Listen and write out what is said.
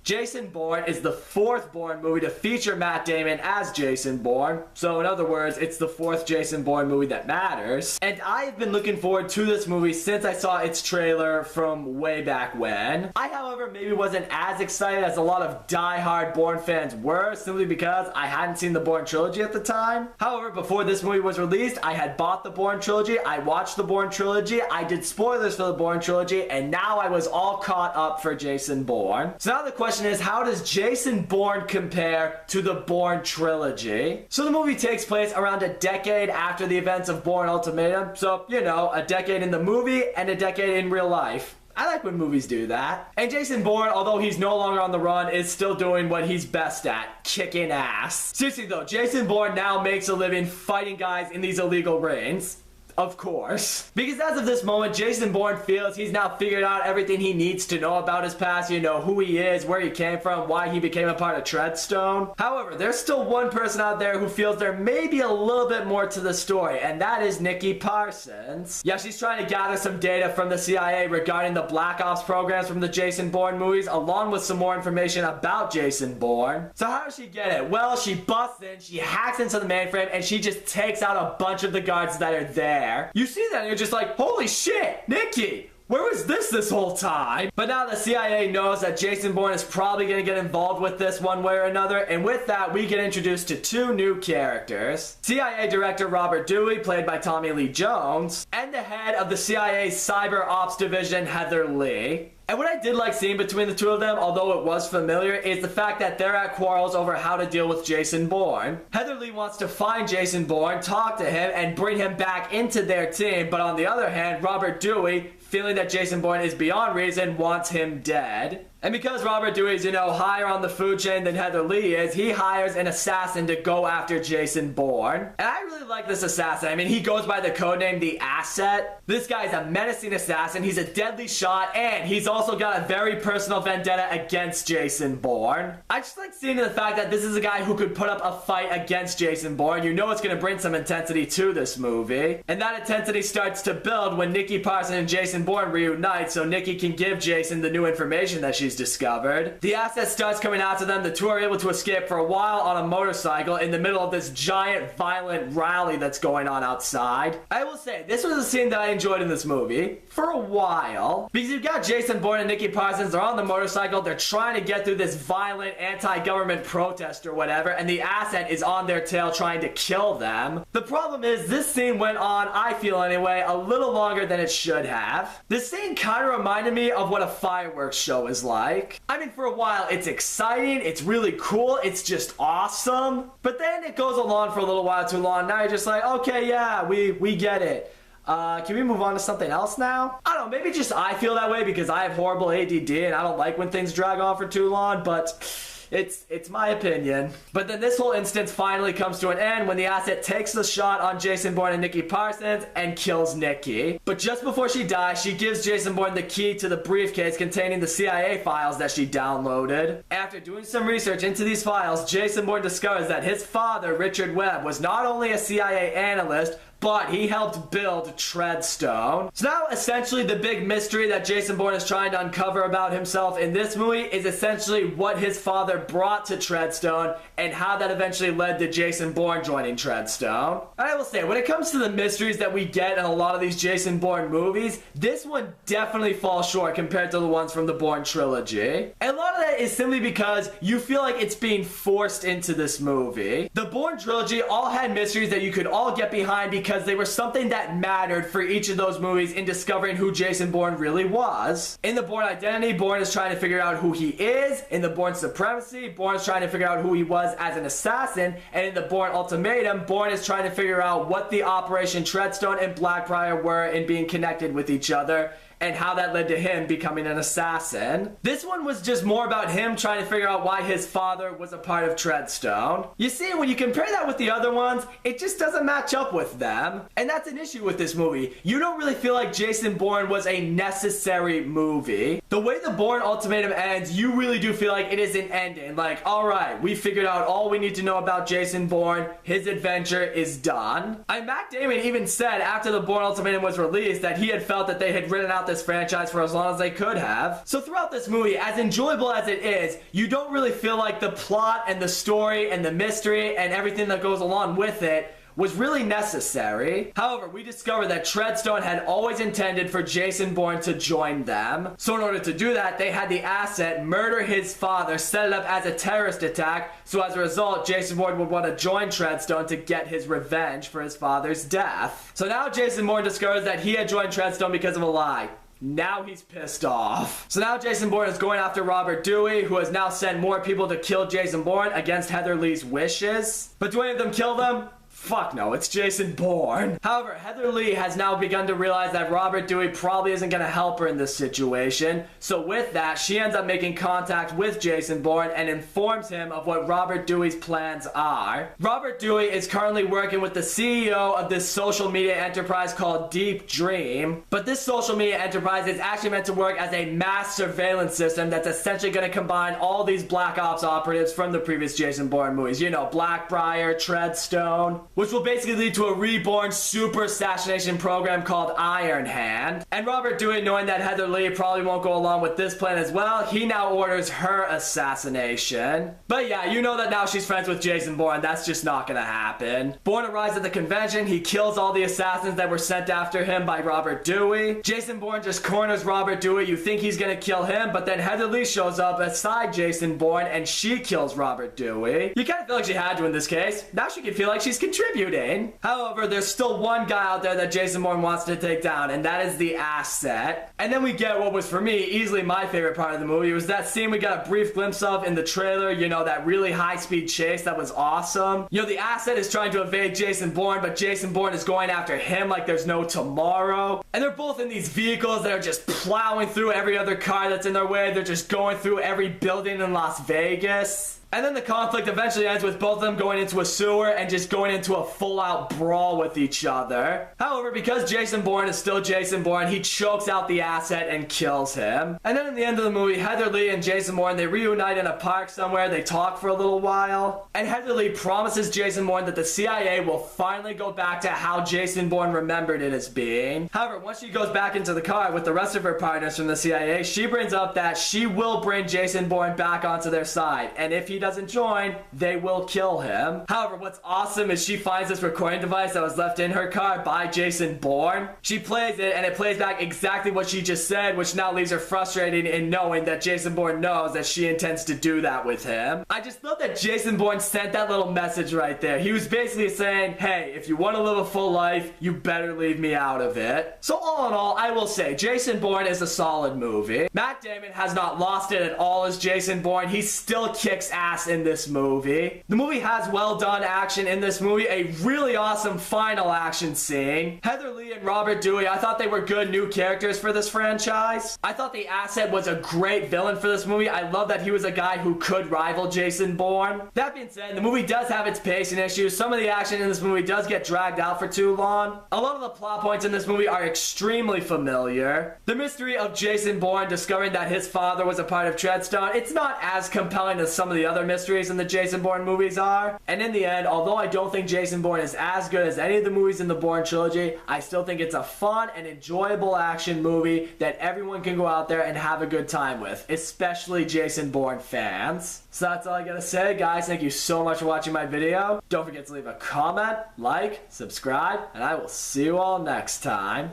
Jason Bourne is the fourth Bourne movie to feature Matt Damon as Jason Bourne. So in other words, it's the fourth Jason Bourne movie that matters. And I've been looking forward to this movie since I saw its trailer from way back when. I, however, maybe wasn't as excited as a lot of die-hard Bourne fans were, simply because I hadn't seen the Bourne trilogy at the time. However, before this movie was released, I had bought the Bourne trilogy, I watched the Bourne trilogy, I did spoilers for the Bourne trilogy, and now I was all caught up for Jason Bourne. So now the question is, how does Jason Bourne compare to the Bourne trilogy? So the movie takes place around a decade after the events of Bourne Ultimatum, so, you know, a decade in the movie and a decade in real life. I like when movies do that. And Jason Bourne, although he's no longer on the run, is still doing what he's best at, kicking ass. Seriously though, Jason Bourne now makes a living fighting guys in these illegal raids. Of course. Because as of this moment, Jason Bourne feels he's now figured out everything he needs to know about his past, you know, who he is, where he came from, why he became a part of Treadstone. However, there's still one person out there who feels there may be a little bit more to the story, and that is Nikki Parsons. Yeah, she's trying to gather some data from the CIA regarding the Black Ops programs from the Jason Bourne movies, along with some more information about Jason Bourne. So how does she get it? Well, she busts in, she hacks into the mainframe, and she just takes out a bunch of the guards that are there. You see that and you're just like, holy shit, Nikki! Where was this whole time? But now the CIA knows that Jason Bourne is probably going to get involved with this one way or another, and with that, we get introduced to two new characters. CIA Director Robert Dewey, played by Tommy Lee Jones, and the head of the CIA's Cyber Ops Division, Heather Lee. And what I did like seeing between the two of them, although it was familiar, is the fact that they're at quarrels over how to deal with Jason Bourne. Heather Lee wants to find Jason Bourne, talk to him, and bring him back into their team, but on the other hand, Robert Dewey, feeling that Jason Bourne is beyond reason, wants him dead. And because Robert Dewey is, you know, higher on the food chain than Heather Lee is, he hires an assassin to go after Jason Bourne. And I really like this assassin. I mean, he goes by the codename The Asset. This guy's a menacing assassin, he's a deadly shot, and he's also got a very personal vendetta against Jason Bourne. I just like seeing the fact that this is a guy who could put up a fight against Jason Bourne. You know it's going to bring some intensity to this movie. And that intensity starts to build when Nikki Parsons and Jason Bourne reunite, so Nikki can give Jason the new information that she's discovered. The Asset starts coming after them. The two are able to escape for a while on a motorcycle in the middle of this giant violent rally that's going on outside. I will say, this was a scene that I enjoyed in this movie for a while, because you've got Jason Bourne and Nikki Parsons, they're on the motorcycle, they're trying to get through this violent anti-government protest or whatever, and the Asset is on their tail trying to kill them. The problem is, this scene went on, I feel anyway, a little longer than it should have. This scene kind of reminded me of what a fireworks show is like. I mean, for a while, it's exciting, it's really cool, it's just awesome, but then it goes along for a little while too long. Now you're just like, okay, yeah, we get it. Can we move on to something else now? I don't know, maybe just I feel that way because I have horrible ADD and I don't like when things drag on for too long, but it's my opinion. But then this whole instance finally comes to an end when the Asset takes the shot on Jason Bourne and Nikki Parsons and kills Nikki. But just before she dies, she gives Jason Bourne the key to the briefcase containing the CIA files that she downloaded. After doing some research into these files, Jason Bourne discovers that his father, Richard Webb, was not only a CIA analyst, but he helped build Treadstone. So now, essentially, the big mystery that Jason Bourne is trying to uncover about himself in this movie is essentially what his father brought to Treadstone and how that eventually led to Jason Bourne joining Treadstone. And I will say, when it comes to the mysteries that we get in a lot of these Jason Bourne movies, this one definitely falls short compared to the ones from the Bourne trilogy. And a lot of that is simply because you feel like it's being forced into this movie. The Bourne trilogy all had mysteries that you could all get behind because they were something that mattered for each of those movies in discovering who Jason Bourne really was. In the Bourne Identity, Bourne is trying to figure out who he is. In the Bourne Supremacy, Bourne is trying to figure out who he was as an assassin. And in the Bourne Ultimatum, Bourne is trying to figure out what the Operation Treadstone and Blackbriar were in being connected with each other, and how that led to him becoming an assassin. This one was just more about him trying to figure out why his father was a part of Treadstone. You see, when you compare that with the other ones, it just doesn't match up with them. And that's an issue with this movie. You don't really feel like Jason Bourne was a necessary movie. The way the Bourne Ultimatum ends, you really do feel like it is an ending. Like, alright, we figured out all we need to know about Jason Bourne. His adventure is done. And Matt Damon even said after the Bourne Ultimatum was released that he had felt that they had written out the this franchise for as long as they could have. So throughout this movie, as enjoyable as it is, you don't really feel like the plot and the story and the mystery and everything that goes along with it was really necessary. However, we discovered that Treadstone had always intended for Jason Bourne to join them. So in order to do that, they had the asset murder his father, set it up as a terrorist attack, so as a result, Jason Bourne would want to join Treadstone to get his revenge for his father's death. So now Jason Bourne discovers that he had joined Treadstone because of a lie. Now he's pissed off. So now Jason Bourne is going after Robert Dewey, who has now sent more people to kill Jason Bourne against Heather Lee's wishes. But do any of them kill them? Fuck no, it's Jason Bourne. However, Heather Lee has now begun to realize that Robert Dewey probably isn't going to help her in this situation. So with that, she ends up making contact with Jason Bourne and informs him of what Robert Dewey's plans are. Robert Dewey is currently working with the CEO of this social media enterprise called Deep Dream. But this social media enterprise is actually meant to work as a mass surveillance system that's essentially going to combine all these Black Ops operatives from the previous Jason Bourne movies. You know, Blackbriar, Treadstone, which will basically lead to a reborn super assassination program called Iron Hand. And Robert Dewey, knowing that Heather Lee probably won't go along with this plan as well, he now orders her assassination. But yeah, you know that now she's friends with Jason Bourne. That's just not gonna happen. Bourne arrives at the convention. He kills all the assassins that were sent after him by Robert Dewey. Jason Bourne just corners Robert Dewey. You think he's gonna kill him, but then Heather Lee shows up beside Jason Bourne and she kills Robert Dewey. You kind of feel like she had to in this case. Now she can feel like she's contributing. However, there's still one guy out there that Jason Bourne wants to take down, and that is the asset. And then we get what was, for me, easily my favorite part of the movie. It was that scene we got a brief glimpse of in the trailer, you know, that really high-speed chase that was awesome. You know, the asset is trying to evade Jason Bourne, but Jason Bourne is going after him like there's no tomorrow. And they're both in these vehicles that are just plowing through every other car that's in their way. They're just going through every building in Las Vegas. And then the conflict eventually ends with both of them going into a sewer and just going into a full-out brawl with each other. However, because Jason Bourne is still Jason Bourne, he chokes out the asset and kills him. And then in the end of the movie, Heather Lee and Jason Bourne, they reunite in a park somewhere. They talk for a little while. And Heather Lee promises Jason Bourne that the CIA will finally go back to how Jason Bourne remembered it as being. However, once she goes back into the car with the rest of her partners from the CIA, she brings up that she will bring Jason Bourne back onto their side. And if he doesn't join, they will kill him. However, what's awesome is she finds this recording device that was left in her car by Jason Bourne. She plays it and it plays back exactly what she just said, which now leaves her frustrated in knowing that Jason Bourne knows that she intends to do that with him. I just love that Jason Bourne sent that little message right there. He was basically saying, hey, if you want to live a full life, you better leave me out of it. So all in all, I will say Jason Bourne is a solid movie. Matt Damon has not lost it at all as Jason Bourne. He still kicks ass in this movie. The movie has well done action in this movie, a really awesome final action scene. Heather Lee and Robert Dewey, I thought they were good new characters for this franchise. I thought the asset was a great villain for this movie. I love that he was a guy who could rival Jason Bourne. That being said, the movie does have its pacing issues. Some of the action in this movie does get dragged out for too long. A lot of the plot points in this movie are extremely familiar. The mystery of Jason Bourne discovering that his father was a part of Treadstone, it's not as compelling as some of the other mysteries in the Jason Bourne movies are. And in the end, although I don't think Jason Bourne is as good as any of the movies in the Bourne trilogy, I still think it's a fun and enjoyable action movie that everyone can go out there and have a good time with, especially Jason Bourne fans. So that's all I gotta say, guys. Thank you so much for watching my video. Don't forget to leave a comment, like, subscribe, and I will see you all next time.